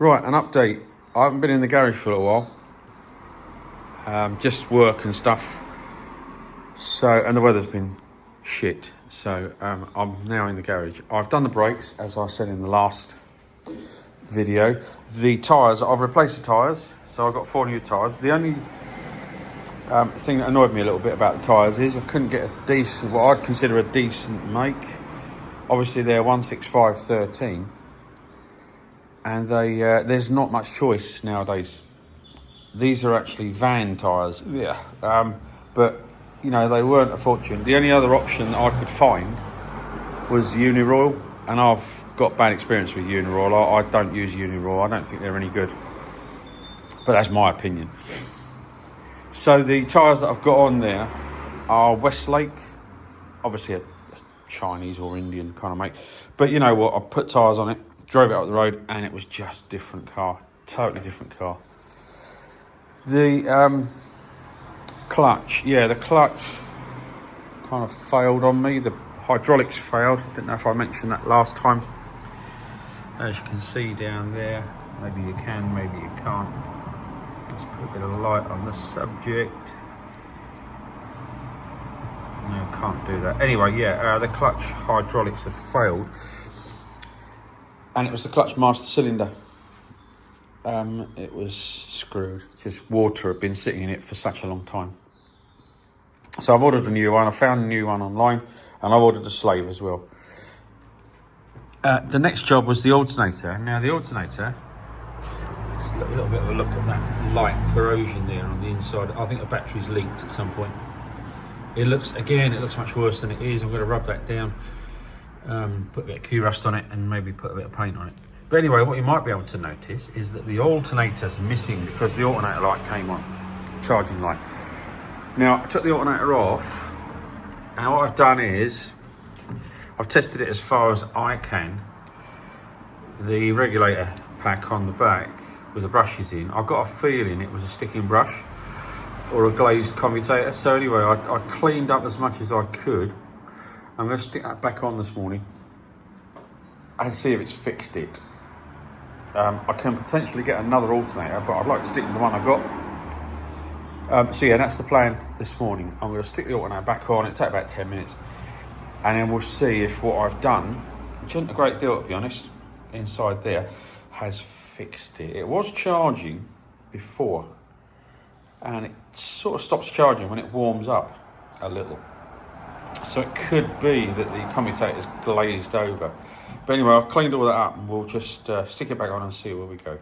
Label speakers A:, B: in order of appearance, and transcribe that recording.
A: Right, an update. I haven't been in the garage for a little while. Just work and stuff. And the weather's been shit. So I'm now in the garage. I've done the brakes, as I said in the last video. The tyres, I've replaced the tyres. So I've got 4 new tyres. The only thing that annoyed me a little bit about the tyres is I couldn't get a decent, what I'd consider a decent make. Obviously they're 165/13. And there's not much choice nowadays. These are actually van tyres, but you know, they weren't a fortune. The only other option that I could find was Uniroyal, and I've got bad experience with Uniroyal. I don't use Uniroyal. I don't think they're any good, but that's my opinion. So the tyres that I've got on there are Westlake, obviously a Chinese or Indian kind of make, but you know what, I put tyres on it, drove it up the road, and it was just different car, totally different car. The clutch, the clutch kind of failed on me. The hydraulics failed. Didn't know if I mentioned that last time. As you can see down there, maybe you can, maybe you can't. Let's put a bit of light on the subject. No, can't do that. Anyway, the clutch hydraulics have failed. And it was the clutch master cylinder. It was screwed. Just water had been sitting in it for such a long time. So I've ordered a new one. I found a new one online, and I've ordered a slave as well. The next job was the alternator. Now the alternator, let's look a little bit of a look at that light corrosion there on the inside. I think the battery's leaked at some point. It looks much worse than it is. I'm going to rub that down. Put a bit of Q-rust on it and maybe put a bit of paint on it. But anyway, what you might be able to notice is that the alternator's missing because the alternator light came on, charging light. Now, I took the alternator off, and what I've done is I've tested it as far as I can. The regulator pack on the back with the brushes in, I've got a feeling it was a sticking brush or a glazed commutator. So anyway, I cleaned up as much as I could. I'm going to stick that back on this morning and see if it's fixed it. I can potentially get another alternator, but I'd like to stick with the one I've got. That's the plan this morning. I'm going to stick the alternator back on. It'll take about 10 minutes. And then we'll see if what I've done, which isn't a great deal to be honest, inside there, has fixed it. It was charging before, and it sort of stops charging when it warms up a little. So it could be that the commutator's glazed over. But anyway, I've cleaned all that up, and we'll just stick it back on and see where we go.